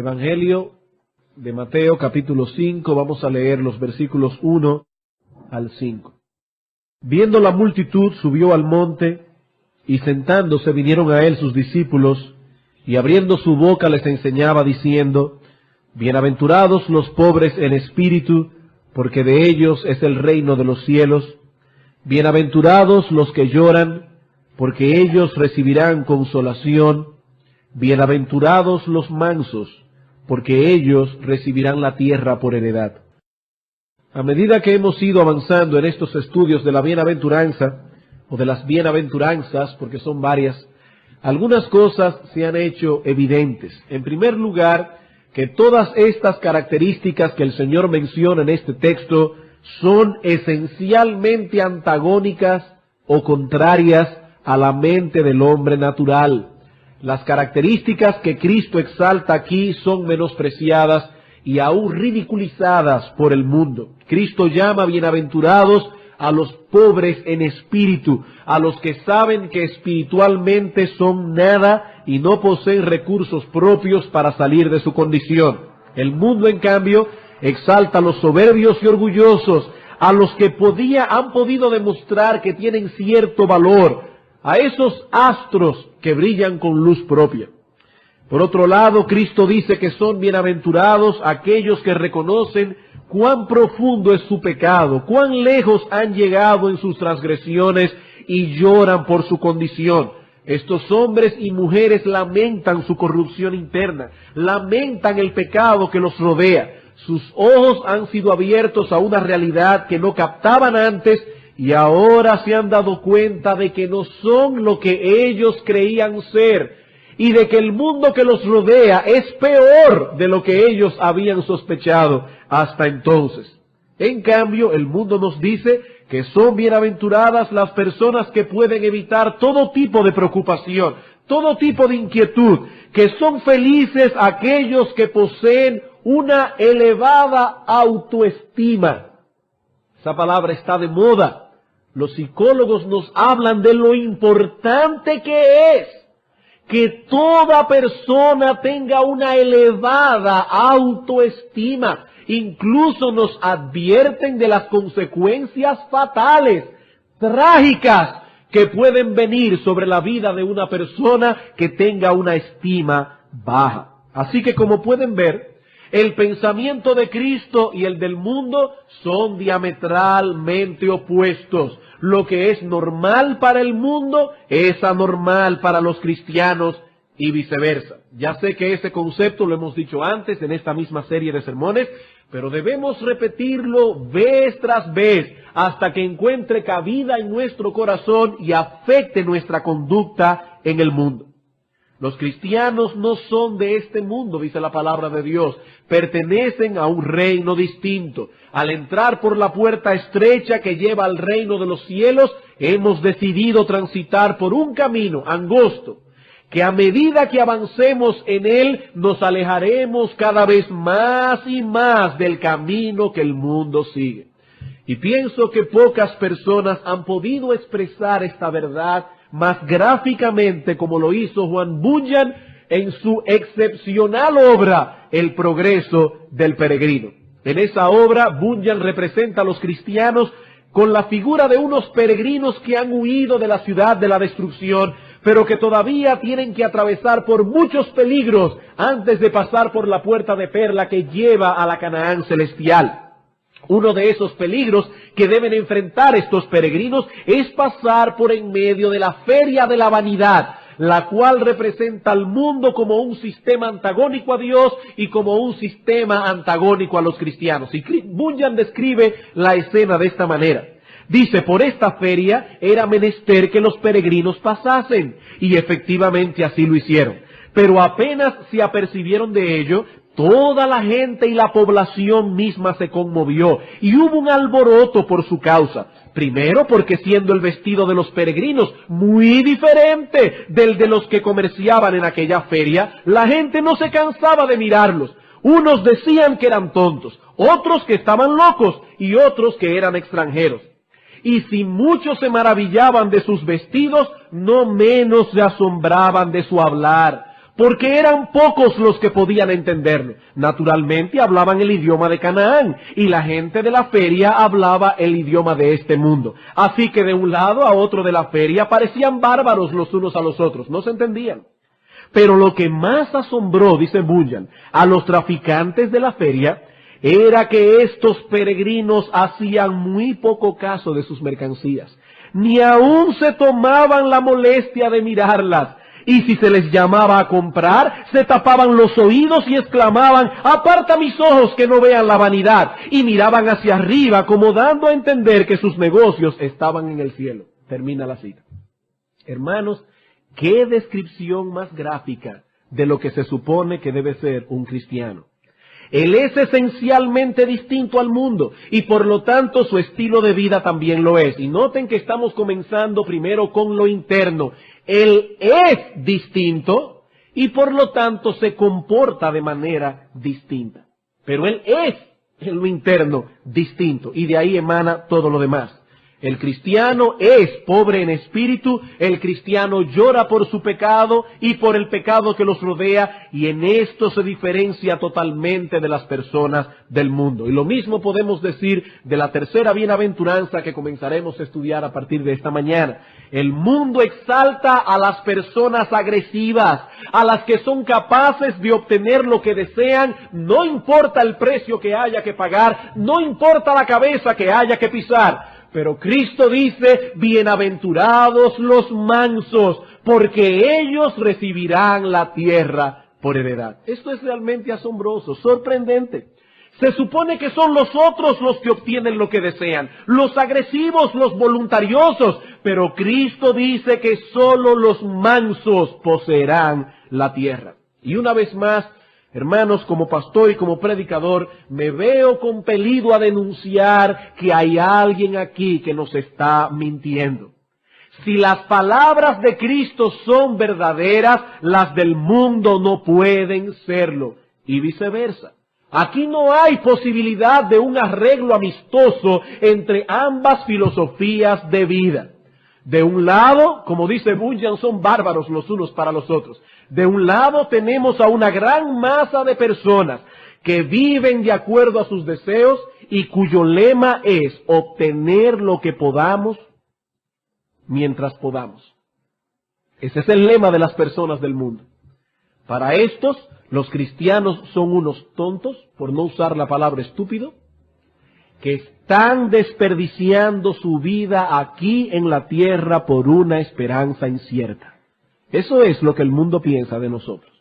Evangelio de Mateo, capítulo 5, vamos a leer los versículos 1 al 5. Viendo la multitud, subió al monte, y sentándose vinieron a él sus discípulos, y abriendo su boca les enseñaba, diciendo: Bienaventurados los pobres en espíritu, porque de ellos es el reino de los cielos. Bienaventurados los que lloran, porque ellos recibirán consolación. Bienaventurados los mansos, porque ellos recibirán la tierra por heredad. A medida que hemos ido avanzando en estos estudios de la bienaventuranza, o de las bienaventuranzas, porque son varias, algunas cosas se han hecho evidentes. En primer lugar, que todas estas características que el Señor menciona en este texto son esencialmente antagónicas o contrarias a la mente del hombre natural. Las características que Cristo exalta aquí son menospreciadas y aún ridiculizadas por el mundo. Cristo llama bienaventurados a los pobres en espíritu, a los que saben que espiritualmente son nada y no poseen recursos propios para salir de su condición. El mundo, en cambio, exalta a los soberbios y orgullosos, a los que han podido demostrar que tienen cierto valor, a esos astros que brillan con luz propia. Por otro lado, Cristo dice que son bienaventurados aquellos que reconocen cuán profundo es su pecado, cuán lejos han llegado en sus transgresiones y lloran por su condición. Estos hombres y mujeres lamentan su corrupción interna, lamentan el pecado que los rodea. Sus ojos han sido abiertos a una realidad que no captaban antes y ahora se han dado cuenta de que no son lo que ellos creían ser y de que el mundo que los rodea es peor de lo que ellos habían sospechado hasta entonces. En cambio, el mundo nos dice que son bienaventuradas las personas que pueden evitar todo tipo de preocupación, todo tipo de inquietud, que son felices aquellos que poseen una elevada autoestima. Esa palabra está de moda. Los psicólogos nos hablan de lo importante que es que toda persona tenga una elevada autoestima. Incluso nos advierten de las consecuencias fatales, trágicas, que pueden venir sobre la vida de una persona que tenga una estima baja. Así que, como pueden ver, el pensamiento de Cristo y el del mundo son diametralmente opuestos. Lo que es normal para el mundo es anormal para los cristianos y viceversa. Ya sé que ese concepto lo hemos dicho antes en esta misma serie de sermones, pero debemos repetirlo vez tras vez hasta que encuentre cabida en nuestro corazón y afecte nuestra conducta en el mundo. Los cristianos no son de este mundo, dice la palabra de Dios. Pertenecen a un reino distinto. Al entrar por la puerta estrecha que lleva al reino de los cielos, hemos decidido transitar por un camino angosto, que a medida que avancemos en él, nos alejaremos cada vez más y más del camino que el mundo sigue. Y pienso que pocas personas han podido expresar esta verdad más gráficamente como lo hizo Juan Bunyan en su excepcional obra, El progreso del peregrino. En esa obra, Bunyan representa a los cristianos con la figura de unos peregrinos que han huido de la ciudad de la destrucción, pero que todavía tienen que atravesar por muchos peligros antes de pasar por la puerta de perla que lleva a la Canaán celestial. Uno de esos peligros que deben enfrentar estos peregrinos es pasar por en medio de la feria de la vanidad, la cual representa al mundo como un sistema antagónico a Dios y como un sistema antagónico a los cristianos. Y Bunyan describe la escena de esta manera. Dice: por esta feria era menester que los peregrinos pasasen, y efectivamente así lo hicieron. Pero apenas se apercibieron de ello, toda la gente y la población misma se conmovió, y hubo un alboroto por su causa. Primero, porque siendo el vestido de los peregrinos muy diferente del de los que comerciaban en aquella feria, la gente no se cansaba de mirarlos. Unos decían que eran tontos, otros que estaban locos, y otros que eran extranjeros. Y si muchos se maravillaban de sus vestidos, no menos se asombraban de su hablar, porque eran pocos los que podían entenderlo. Naturalmente hablaban el idioma de Canaán, y la gente de la feria hablaba el idioma de este mundo. Así que de un lado a otro de la feria parecían bárbaros los unos a los otros, no se entendían. Pero lo que más asombró, dice Bunyan, a los traficantes de la feria, era que estos peregrinos hacían muy poco caso de sus mercancías. Ni aún se tomaban la molestia de mirarlas. Y si se les llamaba a comprar, se tapaban los oídos y exclamaban: «Aparta mis ojos que no vean la vanidad», y miraban hacia arriba como dando a entender que sus negocios estaban en el cielo. Termina la cita. Hermanos, qué descripción más gráfica de lo que se supone que debe ser un cristiano. Él es esencialmente distinto al mundo y por lo tanto su estilo de vida también lo es. Y noten que estamos comenzando primero con lo interno. Él es distinto y por lo tanto se comporta de manera distinta. Pero él es en lo interno distinto y de ahí emana todo lo demás. El cristiano es pobre en espíritu, el cristiano llora por su pecado y por el pecado que los rodea, y en esto se diferencia totalmente de las personas del mundo. Y lo mismo podemos decir de la tercera bienaventuranza que comenzaremos a estudiar a partir de esta mañana. El mundo exalta a las personas agresivas, a las que son capaces de obtener lo que desean, no importa el precio que haya que pagar, no importa la cabeza que haya que pisar. Pero Cristo dice: bienaventurados los mansos, porque ellos recibirán la tierra por heredad. Esto es realmente asombroso, sorprendente. Se supone que son los otros los que obtienen lo que desean, los agresivos, los voluntariosos, pero Cristo dice que solo los mansos poseerán la tierra. Y una vez más, hermanos, como pastor y como predicador, me veo compelido a denunciar que hay alguien aquí que nos está mintiendo. Si las palabras de Cristo son verdaderas, las del mundo no pueden serlo, y viceversa. Aquí no hay posibilidad de un arreglo amistoso entre ambas filosofías de vida. De un lado, como dice Bunyan, son bárbaros los unos para los otros. De un lado tenemos a una gran masa de personas que viven de acuerdo a sus deseos y cuyo lema es obtener lo que podamos mientras podamos. Ese es el lema de las personas del mundo. Para estos, los cristianos son unos tontos, por no usar la palabra estúpido, que están desperdiciando su vida aquí en la tierra por una esperanza incierta. Eso es lo que el mundo piensa de nosotros.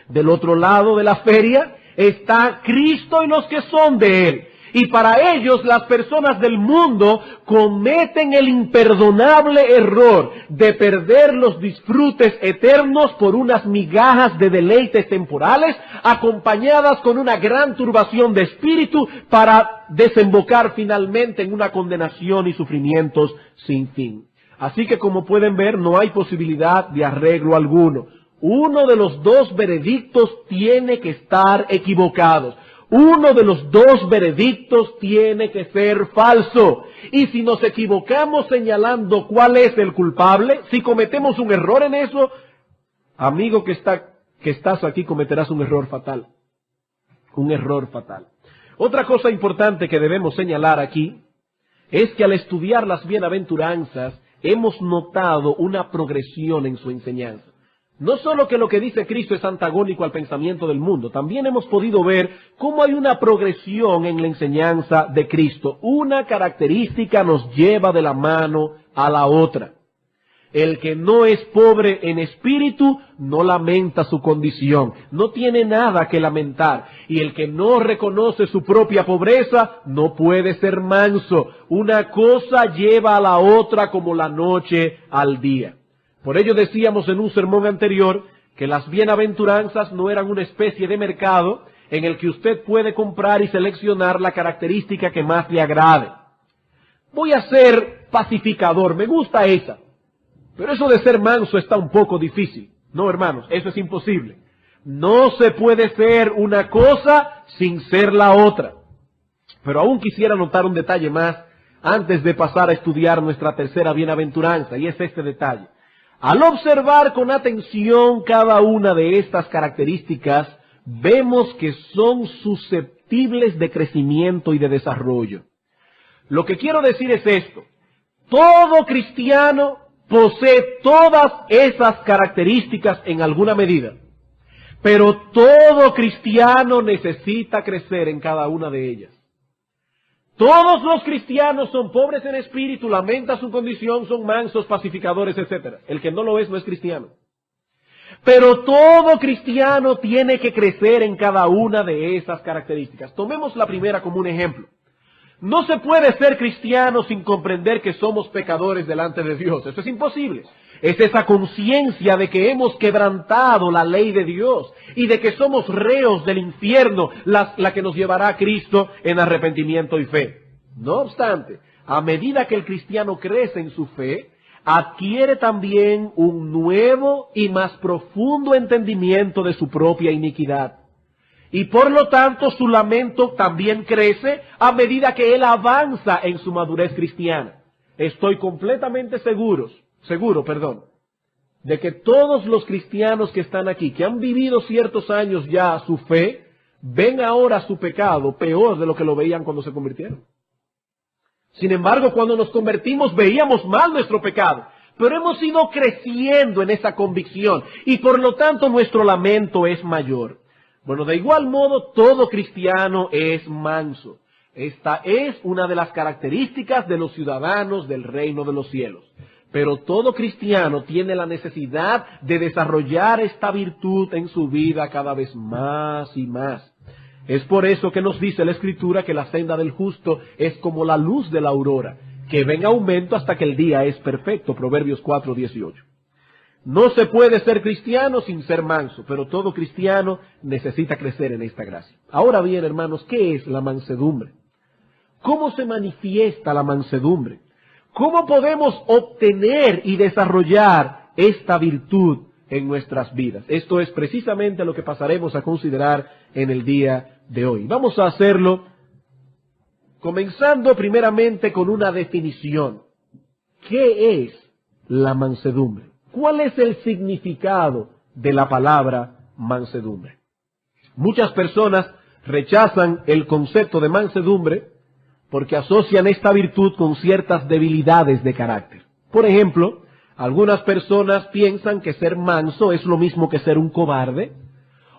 Del otro lado de la feria está Cristo y los que son de Él. Y para ellos, las personas del mundo cometen el imperdonable error de perder los disfrutes eternos por unas migajas de deleites temporales, acompañadas con una gran turbación de espíritu para desembocar finalmente en una condenación y sufrimientos sin fin. Así que, como pueden ver, no hay posibilidad de arreglo alguno. Uno de los dos veredictos tiene que estar equivocado. Uno de los dos veredictos tiene que ser falso. Y si nos equivocamos señalando cuál es el culpable, si cometemos un error en eso, amigo que estás aquí, cometerás un error fatal. Un error fatal. Otra cosa importante que debemos señalar aquí es que al estudiar las bienaventuranzas hemos notado una progresión en su enseñanza. No solo que lo que dice Cristo es antagónico al pensamiento del mundo, también hemos podido ver cómo hay una progresión en la enseñanza de Cristo. Una característica nos lleva de la mano a la otra. El que no es pobre en espíritu no lamenta su condición, no tiene nada que lamentar. Y el que no reconoce su propia pobreza no puede ser manso. Una cosa lleva a la otra como la noche al día. Por ello decíamos en un sermón anterior que las bienaventuranzas no eran una especie de mercado en el que usted puede comprar y seleccionar la característica que más le agrade. Voy a ser pacificador, me gusta esa. Pero eso de ser manso está un poco difícil. No, hermanos, eso es imposible. No se puede ser una cosa sin ser la otra. Pero aún quisiera notar un detalle más antes de pasar a estudiar nuestra tercera bienaventuranza, y es este detalle. Al observar con atención cada una de estas características, vemos que son susceptibles de crecimiento y de desarrollo. Lo que quiero decir es esto: todo cristiano posee todas esas características en alguna medida, pero todo cristiano necesita crecer en cada una de ellas. Todos los cristianos son pobres en espíritu, lamentan su condición, son mansos, pacificadores, etc. El que no lo es no es cristiano. Pero todo cristiano tiene que crecer en cada una de esas características. Tomemos la primera como un ejemplo. No se puede ser cristiano sin comprender que somos pecadores delante de Dios. Eso es imposible. Es esa conciencia de que hemos quebrantado la ley de Dios y de que somos reos del infierno la que nos llevará a Cristo en arrepentimiento y fe. No obstante, a medida que el cristiano crece en su fe, adquiere también un nuevo y más profundo entendimiento de su propia iniquidad. Y por lo tanto su lamento también crece a medida que él avanza en su madurez cristiana. Estoy completamente seguro, de que todos los cristianos que están aquí, que han vivido ciertos años ya su fe, ven ahora su pecado peor de lo que lo veían cuando se convirtieron. Sin embargo, cuando nos convertimos veíamos mal nuestro pecado, pero hemos ido creciendo en esa convicción y por lo tanto nuestro lamento es mayor. Bueno, de igual modo, todo cristiano es manso. Esta es una de las características de los ciudadanos del reino de los cielos. Pero todo cristiano tiene la necesidad de desarrollar esta virtud en su vida cada vez más y más. Es por eso que nos dice la Escritura que la senda del justo es como la luz de la aurora, que va en aumento hasta que el día es perfecto. Proverbios 4:18. No se puede ser cristiano sin ser manso, pero todo cristiano necesita crecer en esta gracia. Ahora bien, hermanos, ¿qué es la mansedumbre? ¿Cómo se manifiesta la mansedumbre? ¿Cómo podemos obtener y desarrollar esta virtud en nuestras vidas? Esto es precisamente lo que pasaremos a considerar en el día de hoy. Vamos a hacerlo comenzando primeramente con una definición. ¿Qué es la mansedumbre? ¿Cuál es el significado de la palabra mansedumbre? Muchas personas rechazan el concepto de mansedumbre porque asocian esta virtud con ciertas debilidades de carácter. Por ejemplo, algunas personas piensan que ser manso es lo mismo que ser un cobarde,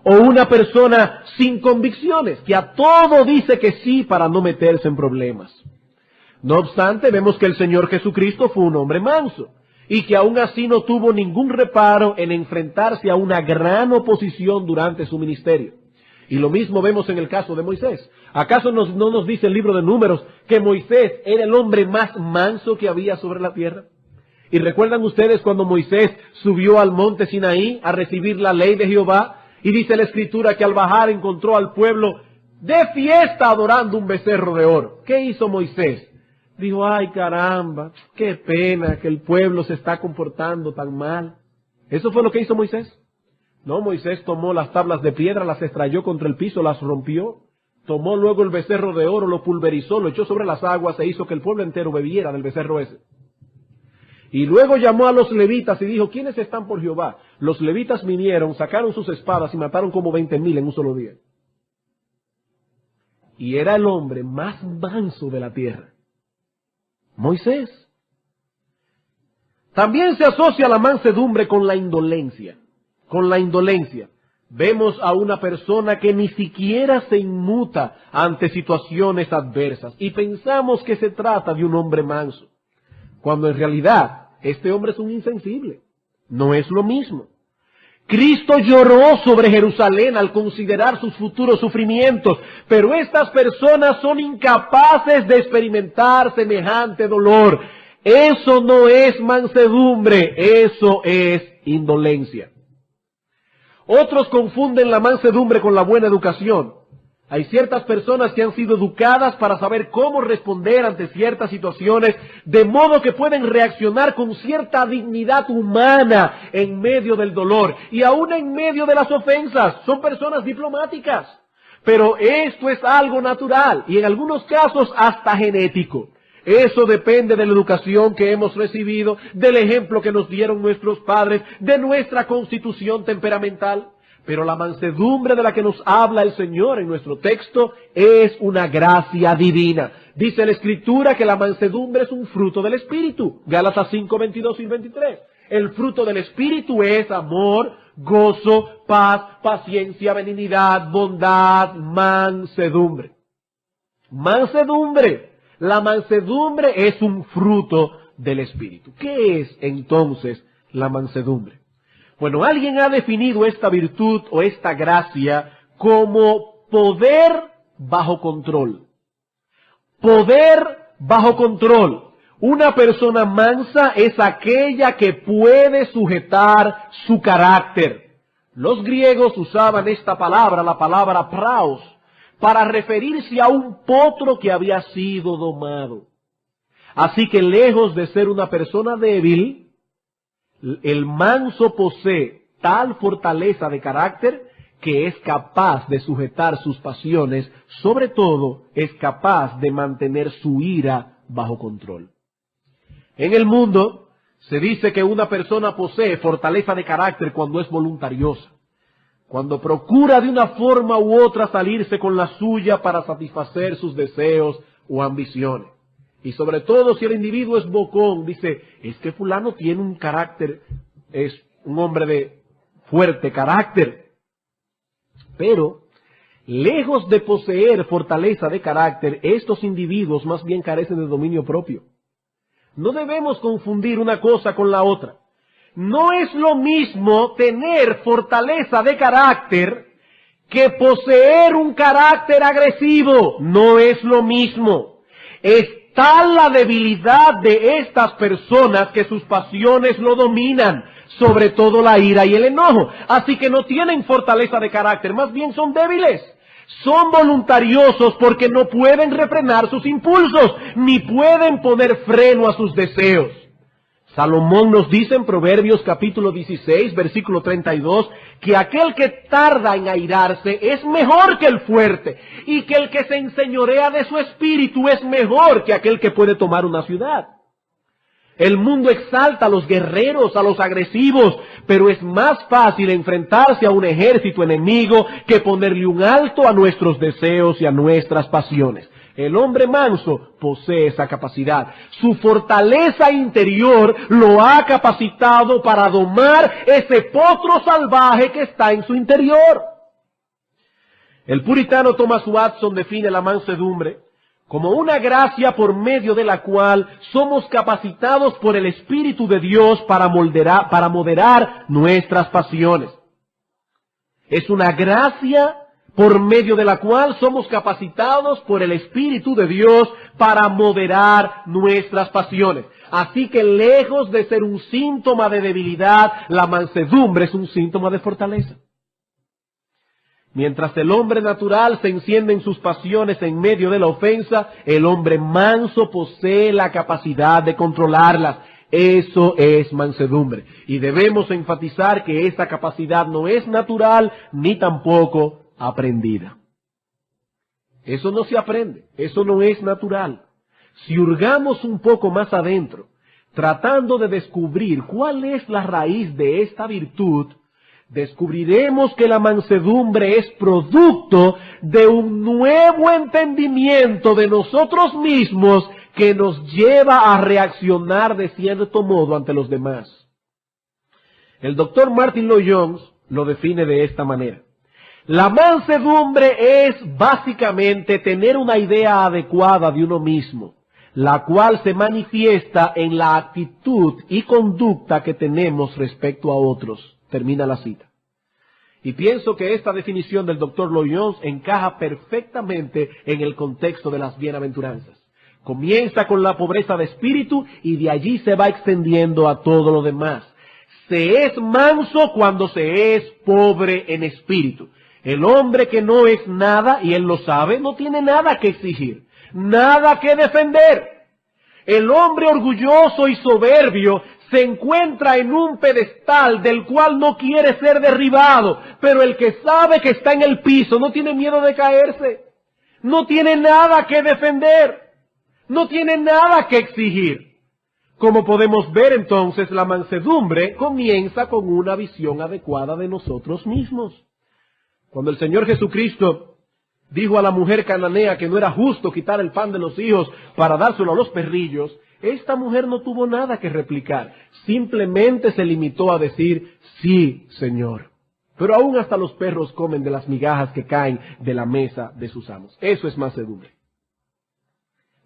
o una persona sin convicciones, que a todo dice que sí para no meterse en problemas. No obstante, vemos que el Señor Jesucristo fue un hombre manso, y que aún así no tuvo ningún reparo en enfrentarse a una gran oposición durante su ministerio. Y lo mismo vemos en el caso de Moisés. ¿Acaso no nos dice el libro de Números que Moisés era el hombre más manso que había sobre la tierra? ¿Y recuerdan ustedes cuando Moisés subió al monte Sinaí a recibir la ley de Jehová? Y dice la Escritura que al bajar encontró al pueblo de fiesta adorando un becerro de oro. ¿Qué hizo Moisés? Dijo, ay caramba, qué pena que el pueblo se está comportando tan mal. ¿Eso fue lo que hizo Moisés? No, Moisés tomó las tablas de piedra, las estrelló contra el piso, las rompió. Tomó luego el becerro de oro, lo pulverizó, lo echó sobre las aguas e hizo que el pueblo entero bebiera del becerro ese. Y luego llamó a los levitas y dijo, ¿quiénes están por Jehová? Los levitas vinieron, sacaron sus espadas y mataron como 20,000 en un solo día. Y era el hombre más manso de la tierra. Moisés. También se asocia la mansedumbre con la indolencia. Con la indolencia. Vemos a una persona que ni siquiera se inmuta ante situaciones adversas y pensamos que se trata de un hombre manso, cuando en realidad este hombre es un insensible. No es lo mismo. Cristo lloró sobre Jerusalén al considerar sus futuros sufrimientos, pero estas personas son incapaces de experimentar semejante dolor. Eso no es mansedumbre, eso es indolencia. Otros confunden la mansedumbre con la buena educación. Hay ciertas personas que han sido educadas para saber cómo responder ante ciertas situaciones, de modo que pueden reaccionar con cierta dignidad humana en medio del dolor y aún en medio de las ofensas. Son personas diplomáticas. Pero esto es algo natural y en algunos casos hasta genético. Eso depende de la educación que hemos recibido, del ejemplo que nos dieron nuestros padres, de nuestra constitución temperamental. Pero la mansedumbre de la que nos habla el Señor en nuestro texto es una gracia divina. Dice la Escritura que la mansedumbre es un fruto del Espíritu. Gálatas 5, 22 y 23. El fruto del Espíritu es amor, gozo, paz, paciencia, benignidad, bondad, mansedumbre. Mansedumbre. La mansedumbre es un fruto del Espíritu. ¿Qué es entonces la mansedumbre? Bueno, alguien ha definido esta virtud o esta gracia como poder bajo control. Poder bajo control. Una persona mansa es aquella que puede sujetar su carácter. Los griegos usaban esta palabra, la palabra praos, para referirse a un potro que había sido domado. Así que lejos de ser una persona débil, el manso posee tal fortaleza de carácter que es capaz de sujetar sus pasiones, sobre todo es capaz de mantener su ira bajo control. En el mundo se dice que una persona posee fortaleza de carácter cuando es voluntariosa, cuando procura de una forma u otra salirse con la suya para satisfacer sus deseos o ambiciones. Y sobre todo si el individuo es bocón, dice, es que fulano tiene un carácter, es un hombre de fuerte carácter. Pero, lejos de poseer fortaleza de carácter, estos individuos más bien carecen de dominio propio. No debemos confundir una cosa con la otra. No es lo mismo tener fortaleza de carácter que poseer un carácter agresivo. No es lo mismo. Es tal la debilidad de estas personas que sus pasiones lo dominan, sobre todo la ira y el enojo. Así que no tienen fortaleza de carácter, más bien son débiles. Son voluntariosos porque no pueden refrenar sus impulsos, ni pueden poner freno a sus deseos. Salomón nos dice en Proverbios capítulo 16, versículo 32, que aquel que tarda en airarse es mejor que el fuerte, y que el que se enseñorea de su espíritu es mejor que aquel que puede tomar una ciudad. El mundo exalta a los guerreros, a los agresivos, pero es más fácil enfrentarse a un ejército enemigo que ponerle un alto a nuestros deseos y a nuestras pasiones. El hombre manso posee esa capacidad. Su fortaleza interior lo ha capacitado para domar ese potro salvaje que está en su interior. El puritano Thomas Watson define la mansedumbre como una gracia por medio de la cual somos capacitados por el Espíritu de Dios para moderar nuestras pasiones. Es una gracia por medio de la cual somos capacitados por el Espíritu de Dios para moderar nuestras pasiones. Así que lejos de ser un síntoma de debilidad, la mansedumbre es un síntoma de fortaleza. Mientras el hombre natural se enciende en sus pasiones en medio de la ofensa, el hombre manso posee la capacidad de controlarlas. Eso es mansedumbre. Y debemos enfatizar que esa capacidad no es natural ni tampoco aprendida. Eso no se aprende, eso no es natural. Si hurgamos un poco más adentro, tratando de descubrir cuál es la raíz de esta virtud, descubriremos que la mansedumbre es producto de un nuevo entendimiento de nosotros mismos que nos lleva a reaccionar de cierto modo ante los demás. El doctor Martin Lloyd-Jones lo define de esta manera. La mansedumbre es básicamente tener una idea adecuada de uno mismo, la cual se manifiesta en la actitud y conducta que tenemos respecto a otros. Termina la cita. Y pienso que esta definición del Dr. Lloyd-Jones encaja perfectamente en el contexto de las bienaventuranzas. Comienza con la pobreza de espíritu y de allí se va extendiendo a todo lo demás. Se es manso cuando se es pobre en espíritu. El hombre que no es nada, y él lo sabe, no tiene nada que exigir, nada que defender. El hombre orgulloso y soberbio se encuentra en un pedestal del cual no quiere ser derribado, pero el que sabe que está en el piso no tiene miedo de caerse, no tiene nada que defender. No tiene nada que exigir. Como podemos ver entonces, la mansedumbre comienza con una visión adecuada de nosotros mismos. Cuando el Señor Jesucristo dijo a la mujer cananea que no era justo quitar el pan de los hijos para dárselo a los perrillos, esta mujer no tuvo nada que replicar. Simplemente se limitó a decir, sí, Señor. Pero aún hasta los perros comen de las migajas que caen de la mesa de sus amos. Eso es mansedumbre.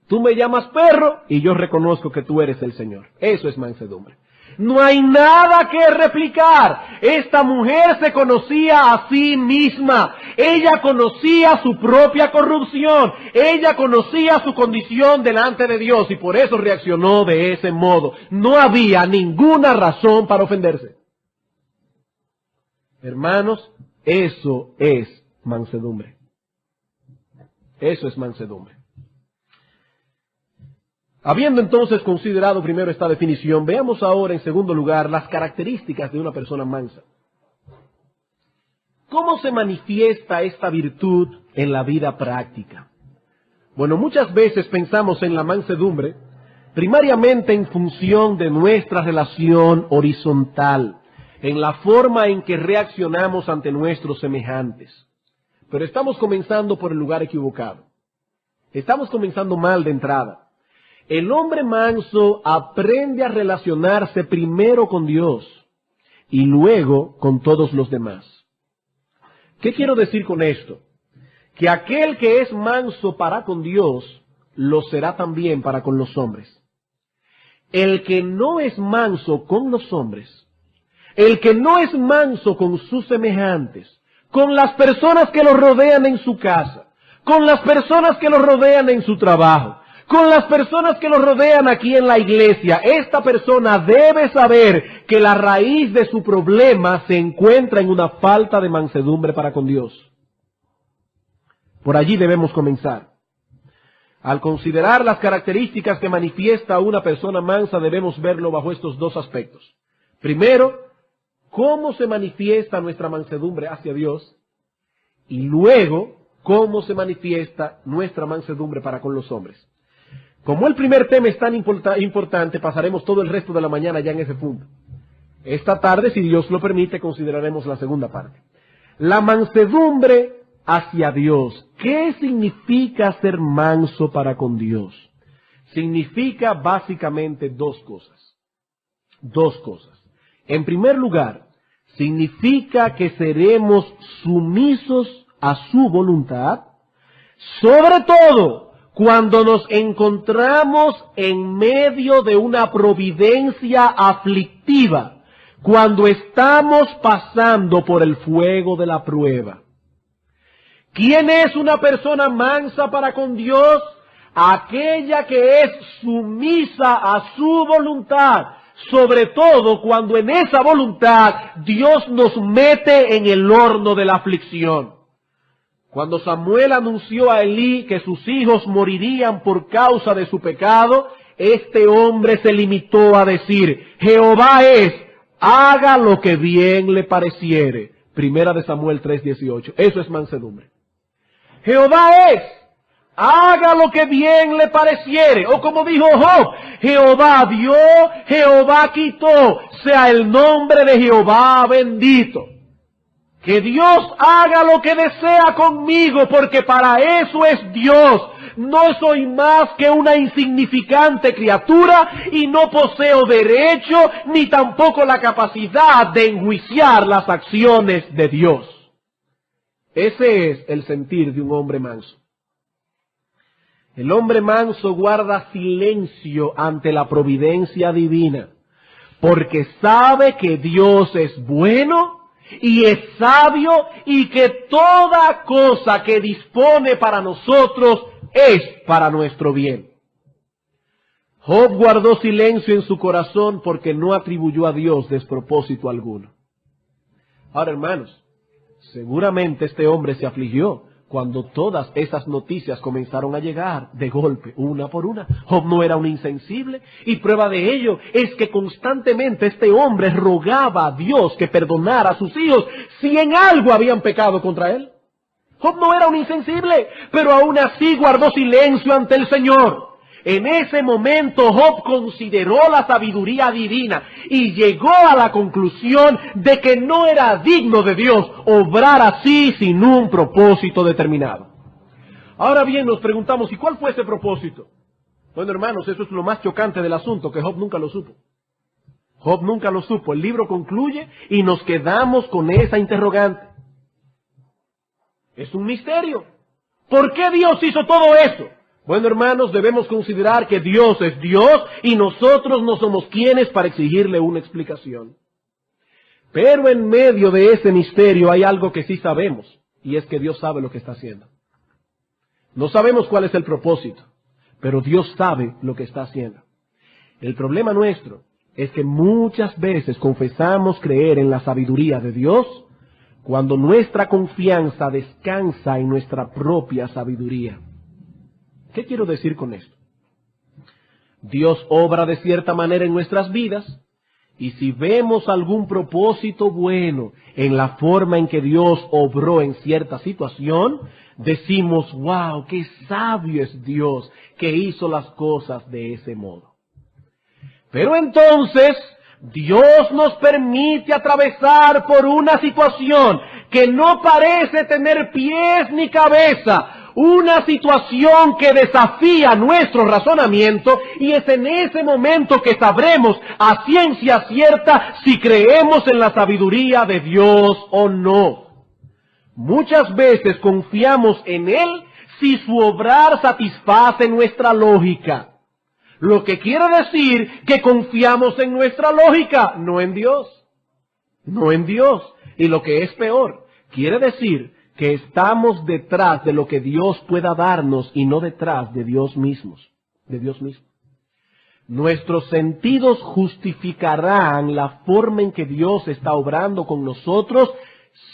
Tú me llamas perro y yo reconozco que tú eres el Señor. Eso es mansedumbre. No hay nada que replicar. Esta mujer se conocía a sí misma. Ella conocía su propia corrupción. Ella conocía su condición delante de Dios y por eso reaccionó de ese modo. No había ninguna razón para ofenderse. Hermanos, eso es mansedumbre. Eso es mansedumbre. Habiendo entonces considerado primero esta definición, veamos ahora en segundo lugar las características de una persona mansa. ¿Cómo se manifiesta esta virtud en la vida práctica? Bueno, muchas veces pensamos en la mansedumbre primariamente en función de nuestra relación horizontal, en la forma en que reaccionamos ante nuestros semejantes. Pero estamos comenzando por el lugar equivocado. Estamos comenzando mal de entrada. El hombre manso aprende a relacionarse primero con Dios y luego con todos los demás. ¿Qué quiero decir con esto? Que aquel que es manso para con Dios, lo será también para con los hombres. El que no es manso con los hombres, el que no es manso con sus semejantes, con las personas que lo rodean en su casa, con las personas que lo rodean en su trabajo, con las personas que lo rodean aquí en la iglesia, esta persona debe saber que la raíz de su problema se encuentra en una falta de mansedumbre para con Dios. Por allí debemos comenzar. Al considerar las características que manifiesta una persona mansa, debemos verlo bajo estos dos aspectos. Primero, cómo se manifiesta nuestra mansedumbre hacia Dios, y luego, cómo se manifiesta nuestra mansedumbre para con los hombres. Como el primer tema es tan importante, pasaremos todo el resto de la mañana ya en ese punto. Esta tarde, si Dios lo permite, consideraremos la segunda parte. La mansedumbre hacia Dios. ¿Qué significa ser manso para con Dios? Significa básicamente dos cosas. Dos cosas. En primer lugar, significa que seremos sumisos a su voluntad, sobre todo cuando nos encontramos en medio de una providencia aflictiva, cuando estamos pasando por el fuego de la prueba. ¿Quién es una persona mansa para con Dios? Aquella que es sumisa a su voluntad, sobre todo cuando en esa voluntad Dios nos mete en el horno de la aflicción. Cuando Samuel anunció a Elí que sus hijos morirían por causa de su pecado, este hombre se limitó a decir, Jehová es, haga lo que bien le pareciere. Primera de Samuel 3:18. Eso es mansedumbre. Jehová es, haga lo que bien le pareciere. O como dijo Job, Jehová dio, Jehová quitó, sea el nombre de Jehová bendito. Que Dios haga lo que desea conmigo, porque para eso es Dios. No soy más que una insignificante criatura y no poseo derecho ni tampoco la capacidad de enjuiciar las acciones de Dios. Ese es el sentir de un hombre manso. El hombre manso guarda silencio ante la providencia divina, porque sabe que Dios es bueno y es sabio y que toda cosa que dispone para nosotros es para nuestro bien. Job guardó silencio en su corazón porque no atribuyó a Dios despropósito alguno. Ahora, hermanos, seguramente este hombre se afligió cuando todas esas noticias comenzaron a llegar de golpe, una por una. Job no era un insensible, y prueba de ello es que constantemente este hombre rogaba a Dios que perdonara a sus hijos si en algo habían pecado contra él. Job no era un insensible, pero aún así guardó silencio ante el Señor. En ese momento Job consideró la sabiduría divina y llegó a la conclusión de que no era digno de Dios obrar así sin un propósito determinado. Ahora bien, nos preguntamos, ¿y cuál fue ese propósito? Bueno, hermanos, eso es lo más chocante del asunto, que Job nunca lo supo. Job nunca lo supo. El libro concluye y nos quedamos con esa interrogante. Es un misterio. ¿Por qué Dios hizo todo eso? Bueno, hermanos, debemos considerar que Dios es Dios y nosotros no somos quienes para exigirle una explicación. Pero en medio de ese misterio hay algo que sí sabemos, y es que Dios sabe lo que está haciendo. No sabemos cuál es el propósito, pero Dios sabe lo que está haciendo. El problema nuestro es que muchas veces confesamos creer en la sabiduría de Dios cuando nuestra confianza descansa en nuestra propia sabiduría. ¿Qué quiero decir con esto? Dios obra de cierta manera en nuestras vidas, y si vemos algún propósito bueno en la forma en que Dios obró en cierta situación, decimos, wow, qué sabio es Dios que hizo las cosas de ese modo. Pero entonces, Dios nos permite atravesar por una situación que no parece tener pies ni cabeza, una situación que desafía nuestro razonamiento, y es en ese momento que sabremos a ciencia cierta si creemos en la sabiduría de Dios o no. Muchas veces confiamos en Él si su obrar satisface nuestra lógica. Lo que quiere decir que confiamos en nuestra lógica, no en Dios. No en Dios. Y lo que es peor, quiere decir que estamos detrás de lo que Dios pueda darnos y no detrás de Dios mismo. Nuestros sentidos justificarán la forma en que Dios está obrando con nosotros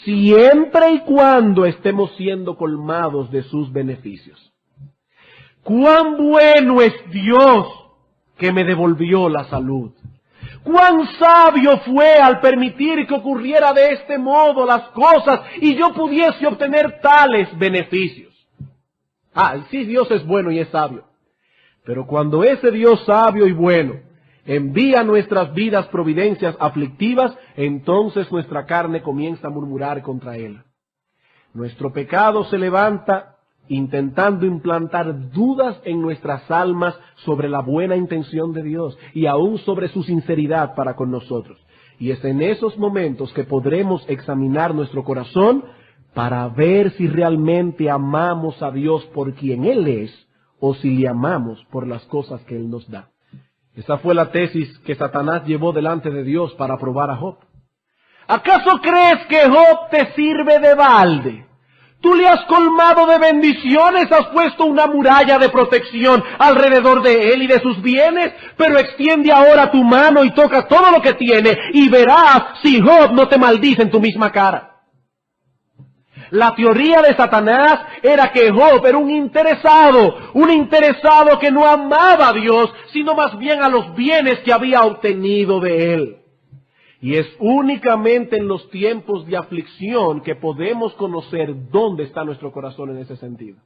siempre y cuando estemos siendo colmados de sus beneficios. ¡Cuán bueno es Dios que me devolvió la salud! ¡Cuán sabio fue al permitir que ocurriera de este modo las cosas y yo pudiese obtener tales beneficios! Sí, Dios es bueno y es sabio. Pero cuando ese Dios sabio y bueno envía a nuestras vidas providencias aflictivas, entonces nuestra carne comienza a murmurar contra Él. Nuestro pecado se levanta intentando implantar dudas en nuestras almas sobre la buena intención de Dios y aún sobre su sinceridad para con nosotros. Y es en esos momentos que podremos examinar nuestro corazón para ver si realmente amamos a Dios por quien Él es o si le amamos por las cosas que Él nos da. Esa fue la tesis que Satanás llevó delante de Dios para probar a Job. ¿Acaso crees que Job te sirve de balde? Tú le has colmado de bendiciones, has puesto una muralla de protección alrededor de él y de sus bienes, pero extiende ahora tu mano y toca todo lo que tiene y verás si Job no te maldice en tu misma cara. La teoría de Satanás era que Job era un interesado que no amaba a Dios, sino más bien a los bienes que había obtenido de él. Y es únicamente en los tiempos de aflicción que podemos conocer dónde está nuestro corazón en ese sentido.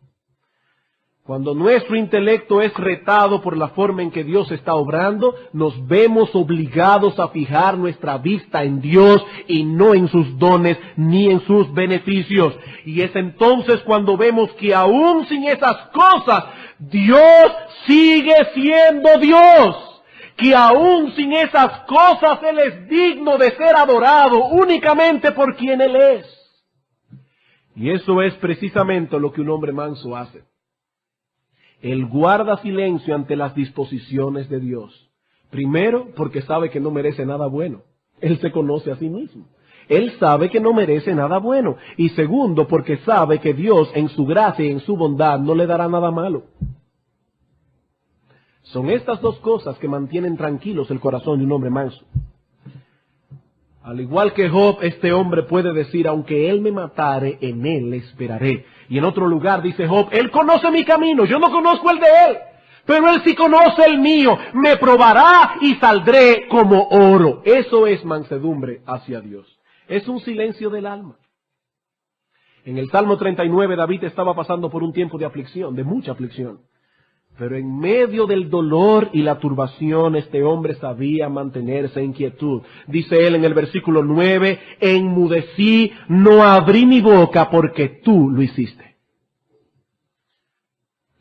Cuando nuestro intelecto es retado por la forma en que Dios está obrando, nos vemos obligados a fijar nuestra vista en Dios y no en sus dones ni en sus beneficios. Y es entonces cuando vemos que aún sin esas cosas, Dios sigue siendo Dios. Que aún sin esas cosas Él es digno de ser adorado únicamente por quien Él es. Y eso es precisamente lo que un hombre manso hace. Él guarda silencio ante las disposiciones de Dios. Primero, porque sabe que no merece nada bueno. Él se conoce a sí mismo. Él sabe que no merece nada bueno. Y segundo, porque sabe que Dios en su gracia y en su bondad no le dará nada malo. Son estas dos cosas que mantienen tranquilos el corazón de un hombre manso. Al igual que Job, este hombre puede decir, aunque él me matare, en él esperaré. Y en otro lugar dice Job, él conoce mi camino, yo no conozco el de él, pero él sí conoce el mío, me probará y saldré como oro. Eso es mansedumbre hacia Dios. Es un silencio del alma. En el Salmo 39, David estaba pasando por un tiempo de aflicción, de mucha aflicción. Pero en medio del dolor y la turbación, este hombre sabía mantenerse en quietud. Dice él en el versículo 9, enmudecí, no abrí mi boca porque tú lo hiciste.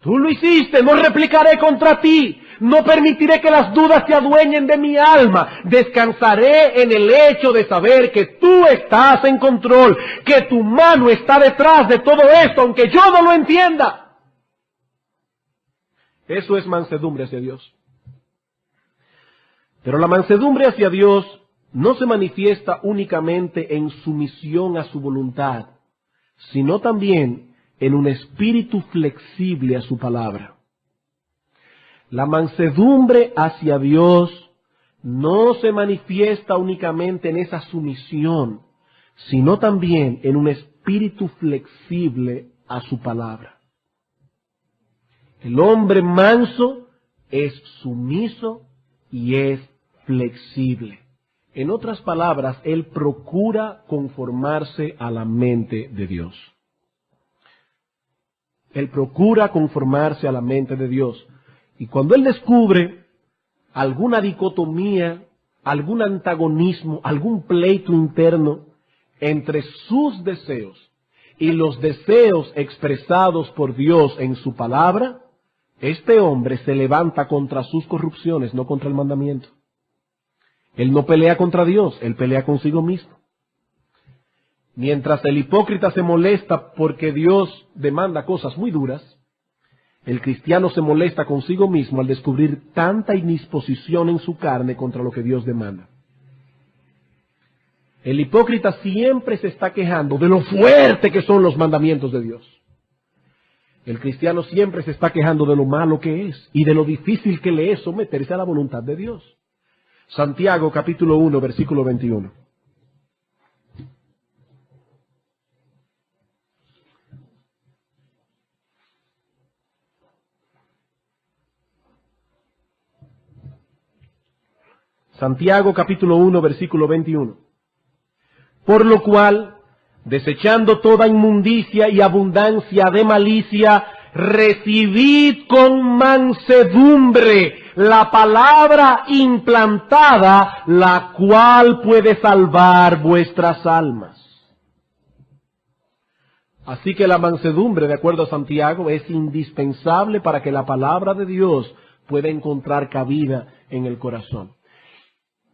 Tú lo hiciste, no replicaré contra ti. No permitiré que las dudas se adueñen de mi alma. Descansaré en el hecho de saber que tú estás en control, que tu mano está detrás de todo esto, aunque yo no lo entienda. Eso es mansedumbre hacia Dios. Pero la mansedumbre hacia Dios no se manifiesta únicamente en sumisión a su voluntad, sino también en un espíritu flexible a su palabra. La mansedumbre hacia Dios no se manifiesta únicamente en esa sumisión, sino también en un espíritu flexible a su palabra. El hombre manso es sumiso y es flexible. En otras palabras, él procura conformarse a la mente de Dios. Él procura conformarse a la mente de Dios. Y cuando él descubre alguna dicotomía, algún antagonismo, algún pleito interno entre sus deseos y los deseos expresados por Dios en su palabra, este hombre se levanta contra sus corrupciones, no contra el mandamiento. Él no pelea contra Dios, él pelea consigo mismo. Mientras el hipócrita se molesta porque Dios demanda cosas muy duras, el cristiano se molesta consigo mismo al descubrir tanta indisposición en su carne contra lo que Dios demanda. El hipócrita siempre se está quejando de lo fuerte que son los mandamientos de Dios. El cristiano siempre se está quejando de lo malo que es y de lo difícil que le es someterse a la voluntad de Dios. Santiago capítulo 1, versículo 21. Santiago capítulo 1, versículo 21. Por lo cual, desechando toda inmundicia y abundancia de malicia, recibid con mansedumbre la palabra implantada, la cual puede salvar vuestras almas. Así que la mansedumbre, de acuerdo a Santiago, es indispensable para que la palabra de Dios pueda encontrar cabida en el corazón.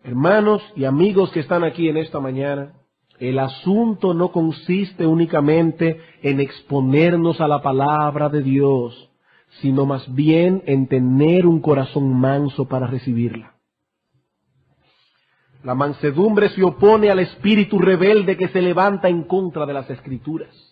Hermanos y amigos que están aquí en esta mañana, el asunto no consiste únicamente en exponernos a la palabra de Dios, sino más bien en tener un corazón manso para recibirla. La mansedumbre se opone al espíritu rebelde que se levanta en contra de las Escrituras.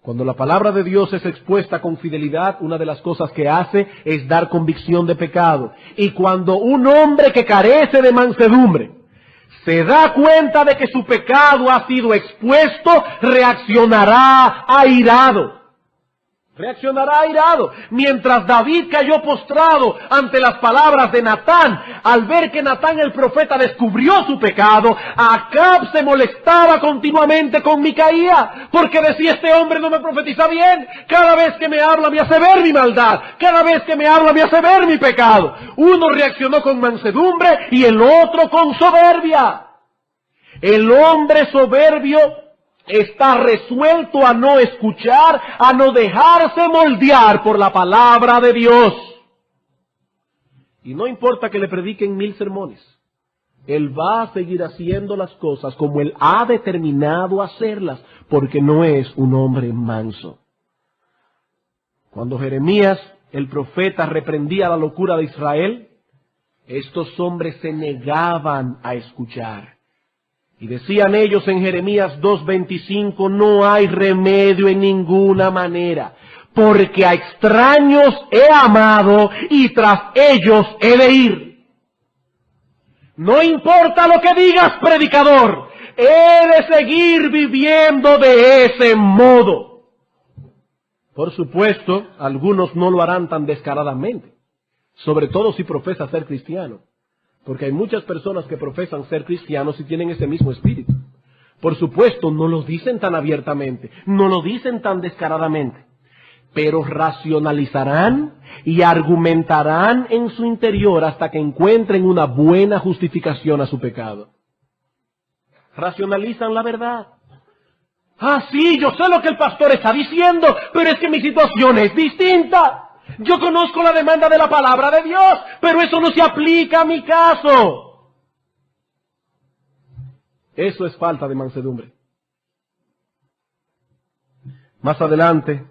Cuando la palabra de Dios es expuesta con fidelidad, una de las cosas que hace es dar convicción de pecado. Y cuando un hombre que carece de mansedumbre se da cuenta de que su pecado ha sido expuesto, reaccionará airado. Reaccionará airado. Mientras David cayó postrado ante las palabras de Natán, al ver que Natán el profeta descubrió su pecado, Acab se molestaba continuamente con Micaía, porque decía, este hombre no me profetiza bien, cada vez que me habla me hace ver mi maldad, cada vez que me habla me hace ver mi pecado. Uno reaccionó con mansedumbre y el otro con soberbia. El hombre soberbio está resuelto a no escuchar, a no dejarse moldear por la palabra de Dios. Y no importa que le prediquen 1000 sermones, él va a seguir haciendo las cosas como él ha determinado hacerlas, porque no es un hombre manso. Cuando Jeremías, el profeta, reprendía la locura de Israel, estos hombres se negaban a escuchar. Y decían ellos en Jeremías 2:25, no hay remedio en ninguna manera, porque a extraños he amado y tras ellos he de ir. No importa lo que digas, predicador, he de seguir viviendo de ese modo. Por supuesto, algunos no lo harán tan descaradamente, sobre todo si profesa ser cristiano. Porque hay muchas personas que profesan ser cristianos y tienen ese mismo espíritu. Por supuesto, no lo dicen tan abiertamente, no lo dicen tan descaradamente. pero racionalizarán y argumentarán en su interior hasta que encuentren una buena justificación a su pecado. Racionalizan la verdad. Ah, sí, yo sé lo que el pastor está diciendo, pero es que mi situación es distinta. Yo conozco la demanda de la palabra de Dios, pero eso no se aplica a mi caso. Eso es falta de mansedumbre. Más adelante,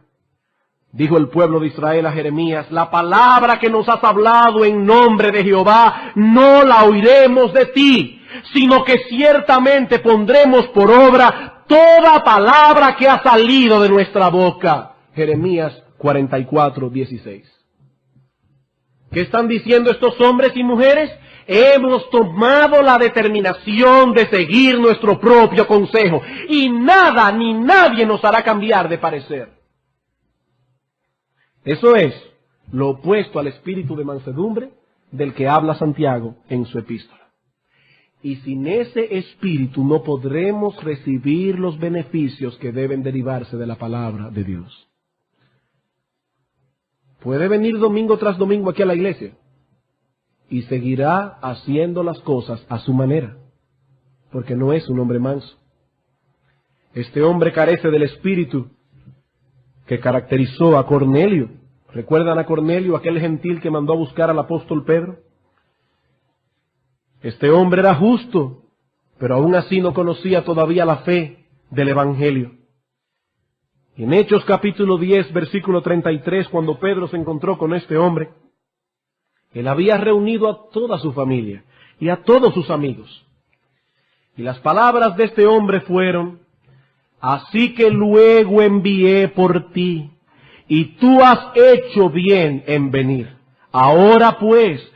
dijo el pueblo de Israel a Jeremías: la palabra que nos has hablado en nombre de Jehová no la oiremos de ti, sino que ciertamente pondremos por obra toda palabra que ha salido de nuestra boca. Jeremías 44:16. ¿Qué están diciendo estos hombres y mujeres? Hemos tomado la determinación de seguir nuestro propio consejo, y nada ni nadie nos hará cambiar de parecer. Eso es lo opuesto al espíritu de mansedumbre del que habla Santiago en su epístola. Y sin ese espíritu no podremos recibir los beneficios que deben derivarse de la palabra de Dios. Puede venir domingo tras domingo aquí a la iglesia y seguirá haciendo las cosas a su manera, porque no es un hombre manso. Este hombre carece del espíritu que caracterizó a Cornelio. ¿Recuerdan a Cornelio, aquel gentil que mandó a buscar al apóstol Pedro? Este hombre era justo, pero aún así no conocía todavía la fe del evangelio. En Hechos capítulo 10, versículo 33, cuando Pedro se encontró con este hombre, él había reunido a toda su familia y a todos sus amigos. Y las palabras de este hombre fueron: así que luego envié por ti, y tú has hecho bien en venir. Ahora pues,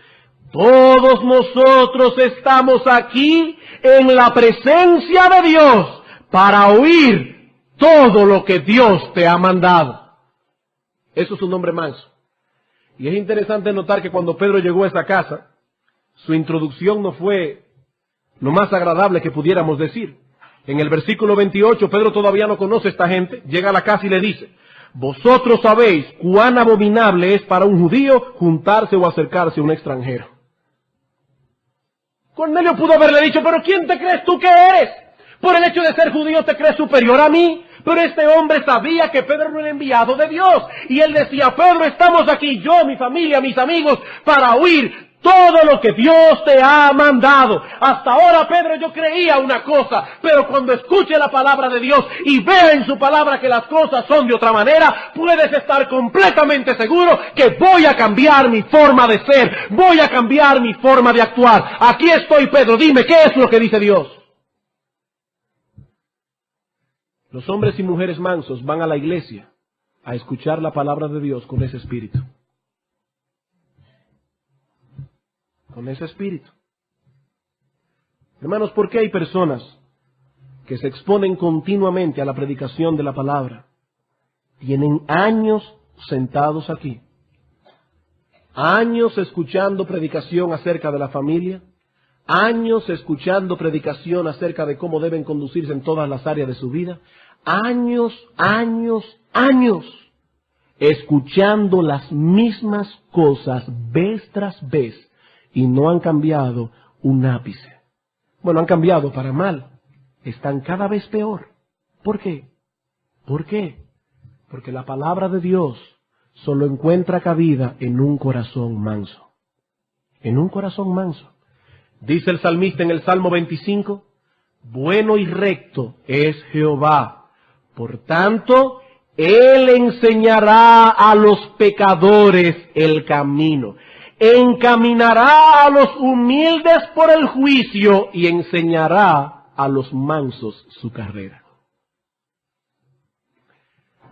todos nosotros estamos aquí en la presencia de Dios para oír todo lo que Dios te ha mandado. Eso es un hombre manso. Y es interesante notar que cuando Pedro llegó a esa casa, su introducción no fue lo más agradable que pudiéramos decir. En el versículo 28, Pedro todavía no conoce a esta gente, llega a la casa y le dice: vosotros sabéis cuán abominable es para un judío juntarse o acercarse a un extranjero. Cornelio pudo haberle dicho: pero ¿quién te crees tú que eres? Por el hecho de ser judío te crees superior a mí. Pero este hombre sabía que Pedro era un enviado de Dios. Y él decía: Pedro, estamos aquí, yo, mi familia, mis amigos, para oír todo lo que Dios te ha mandado. Hasta ahora, Pedro, yo creía una cosa, pero cuando escuche la palabra de Dios y vea en su palabra que las cosas son de otra manera, puedes estar completamente seguro que voy a cambiar mi forma de ser, voy a cambiar mi forma de actuar. Aquí estoy, Pedro, dime, ¿qué es lo que dice Dios? Los hombres y mujeres mansos van a la iglesia a escuchar la palabra de Dios con ese espíritu. Con ese espíritu. Hermanos, ¿por qué hay personas que se exponen continuamente a la predicación de la palabra? Tienen años sentados aquí, años escuchando predicación acerca de la familia, años escuchando predicación acerca de cómo deben conducirse en todas las áreas de su vida, años escuchando las mismas cosas vez tras vez y no han cambiado un ápice. Bueno, han cambiado para mal, están cada vez peor. ¿Por qué? ¿Por qué? Porque la palabra de Dios solo encuentra cabida en un corazón manso. En un corazón manso. Dice el salmista en el Salmo 25, bueno y recto es Jehová, por tanto, Él enseñará a los pecadores el camino, encaminará a los humildes por el juicio y enseñará a los mansos su carrera.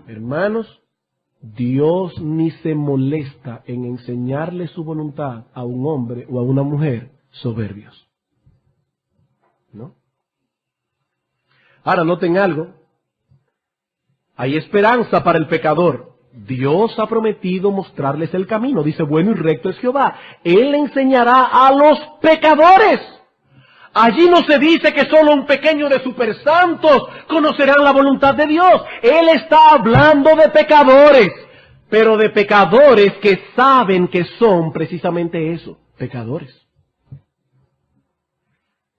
Hermanos, Dios ni se molesta en enseñarle su voluntad a un hombre o a una mujer soberbios. ¿No? Ahora noten algo. Hay esperanza para el pecador. Dios ha prometido mostrarles el camino. Dice, bueno y recto es Jehová. Él enseñará a los pecadores. Allí no se dice que solo un pequeño de supersantos conocerán la voluntad de Dios. Él está hablando de pecadores. pero de pecadores que saben que son precisamente eso, pecadores.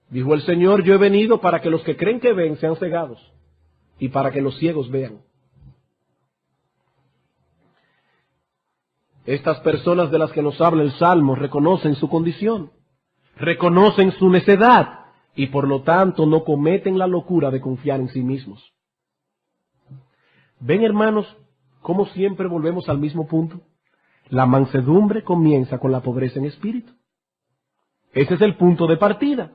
Dijo el Señor, yo he venido para que los que creen que ven sean cegados y para que los ciegos vean. Estas personas de las que nos habla el Salmo reconocen su condición, reconocen su necedad y por lo tanto no cometen la locura de confiar en sí mismos. ¿Ven, hermanos, cómo siempre volvemos al mismo punto? La mansedumbre comienza con la pobreza en espíritu. Ese es el punto de partida.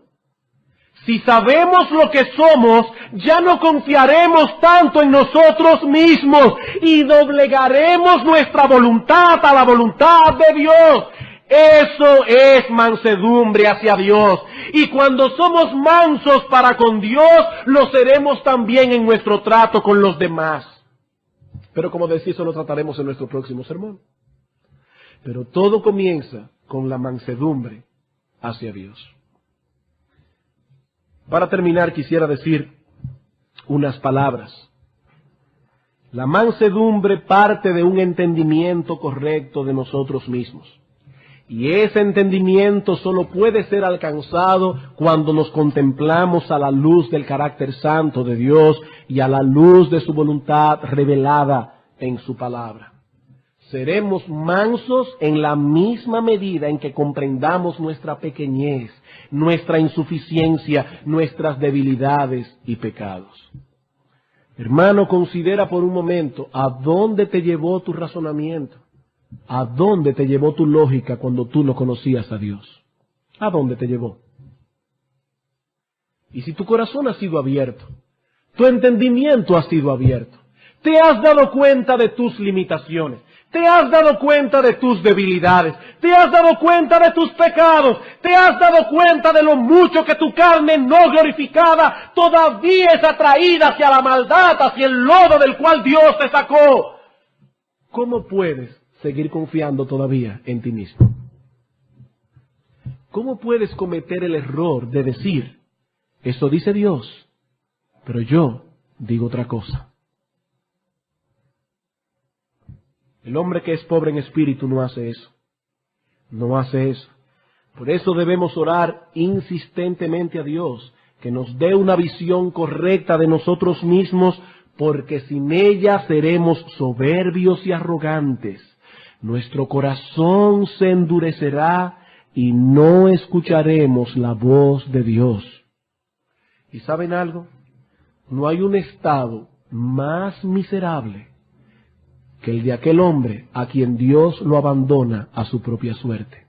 Si sabemos lo que somos, ya no confiaremos tanto en nosotros mismos y doblegaremos nuestra voluntad a la voluntad de Dios. Eso es mansedumbre hacia Dios. Y cuando somos mansos para con Dios, lo seremos también en nuestro trato con los demás. Pero como decía, eso lo trataremos en nuestro próximo sermón. Pero todo comienza con la mansedumbre hacia Dios. Para terminar, quisiera decir unas palabras. La mansedumbre parte de un entendimiento correcto de nosotros mismos. Y ese entendimiento solo puede ser alcanzado cuando nos contemplamos a la luz del carácter santo de Dios y a la luz de su voluntad revelada en su palabra. Seremos mansos en la misma medida en que comprendamos nuestra pequeñez, nuestra insuficiencia, nuestras debilidades y pecados. Hermano, considera por un momento a dónde te llevó tu razonamiento, a dónde te llevó tu lógica cuando tú no conocías a Dios. ¿A dónde te llevó? Y si tu corazón ha sido abierto, tu entendimiento ha sido abierto, te has dado cuenta de tus limitaciones, te has dado cuenta de tus debilidades, te has dado cuenta de tus pecados, te has dado cuenta de lo mucho que tu carne no glorificada todavía es atraída hacia la maldad, hacia el lodo del cual Dios te sacó. ¿Cómo puedes seguir confiando todavía en ti mismo? ¿Cómo puedes cometer el error de decir, eso dice Dios, pero yo digo otra cosa? El hombre que es pobre en espíritu no hace eso. No hace eso. Por eso debemos orar insistentemente a Dios, que nos dé una visión correcta de nosotros mismos, porque sin ella seremos soberbios y arrogantes. Nuestro corazón se endurecerá y no escucharemos la voz de Dios. ¿Y saben algo? No hay un estado más miserable que el de aquel hombre a quien Dios lo abandona a su propia suerte.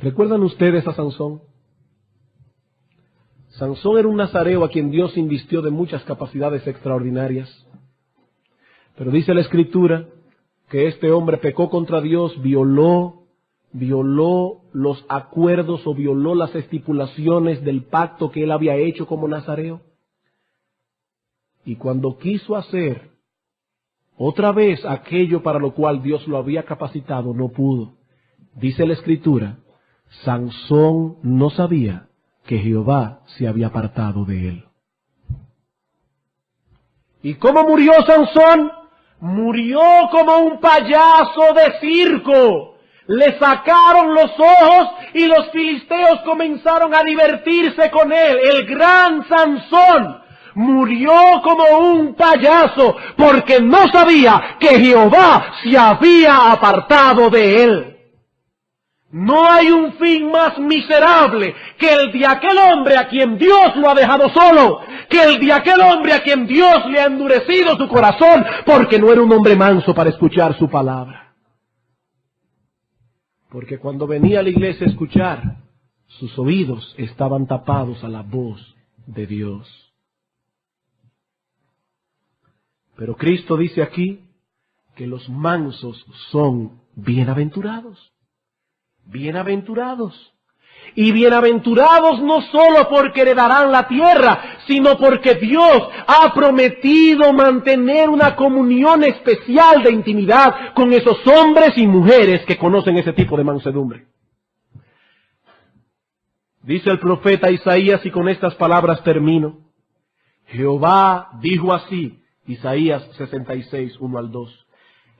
¿Recuerdan ustedes a Sansón? Sansón era un nazareo a quien Dios invistió de muchas capacidades extraordinarias. Pero dice la Escritura que este hombre pecó contra Dios, violó los acuerdos o violó las estipulaciones del pacto que él había hecho como nazareo. Y cuando quiso hacer otra vez aquello para lo cual Dios lo había capacitado, no pudo. Dice la Escritura, Sansón no sabía que Jehová se había apartado de él. ¿Y cómo murió Sansón? Murió como un payaso de circo. Le sacaron los ojos y los filisteos comenzaron a divertirse con él. El gran Sansón murió como un payaso porque no sabía que Jehová se había apartado de él. No hay un fin más miserable que el de aquel hombre a quien Dios lo ha dejado solo, que el de aquel hombre a quien Dios le ha endurecido su corazón porque no era un hombre manso para escuchar su palabra. Porque cuando venía a la iglesia a escuchar, sus oídos estaban tapados a la voz de Dios. Pero Cristo dice aquí que los mansos son bienaventurados. Bienaventurados. Y bienaventurados no solo porque heredarán la tierra, sino porque Dios ha prometido mantener una comunión especial de intimidad con esos hombres y mujeres que conocen ese tipo de mansedumbre. Dice el profeta Isaías, y con estas palabras termino, Jehová dijo así, Isaías 66, 1 al 2,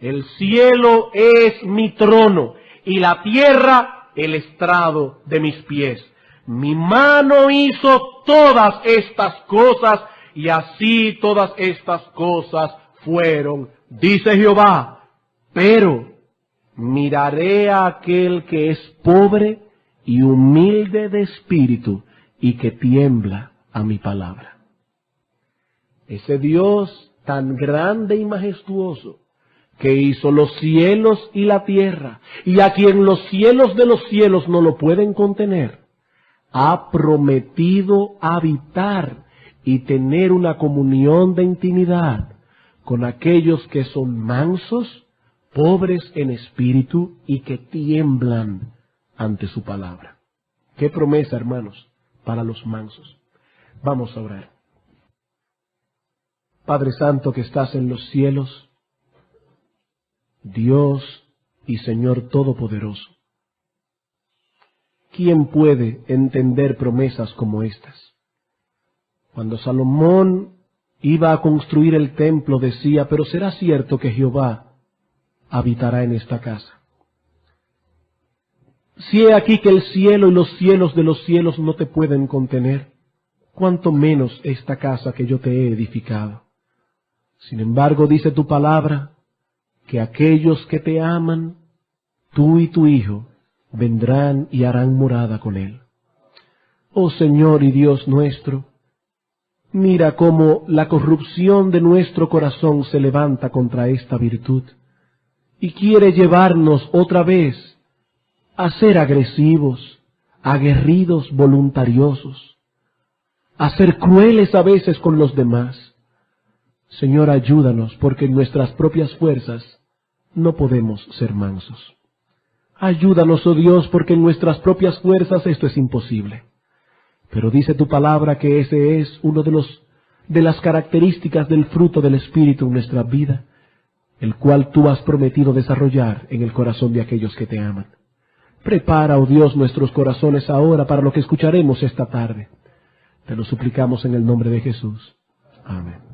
El cielo es mi trono y la tierra el estrado de mis pies. Mi mano hizo todas estas cosas y así todas estas cosas fueron, dice Jehová. Pero miraré a aquel que es pobre y humilde de espíritu y que tiembla a mi palabra. Ese Dios tan grande y majestuoso que hizo los cielos y la tierra, y a quien los cielos de los cielos no lo pueden contener, ha prometido habitar y tener una comunión de intimidad con aquellos que son mansos, pobres en espíritu y que tiemblan ante su palabra. Qué promesa, hermanos, para los mansos. Vamos a orar. Padre Santo que estás en los cielos, Dios y Señor Todopoderoso, ¿quién puede entender promesas como estas? Cuando Salomón iba a construir el templo decía, pero será cierto que Jehová habitará en esta casa. Si he aquí que el cielo y los cielos de los cielos no te pueden contener, cuánto menos esta casa que yo te he edificado. Sin embargo, dice tu palabra, que aquellos que te aman, tú y tu Hijo, vendrán y harán morada con él. Oh Señor y Dios nuestro, mira cómo la corrupción de nuestro corazón se levanta contra esta virtud y quiere llevarnos otra vez a ser agresivos, aguerridos, voluntariosos, a ser crueles a veces con los demás. Señor, ayúdanos, porque en nuestras propias fuerzas no podemos ser mansos. Ayúdanos, oh Dios, porque en nuestras propias fuerzas esto es imposible. Pero dice tu palabra que ese es uno de las características del fruto del Espíritu en nuestra vida, el cual tú has prometido desarrollar en el corazón de aquellos que te aman. Prepara, oh Dios, nuestros corazones ahora para lo que escucharemos esta tarde. Te lo suplicamos en el nombre de Jesús. Amén.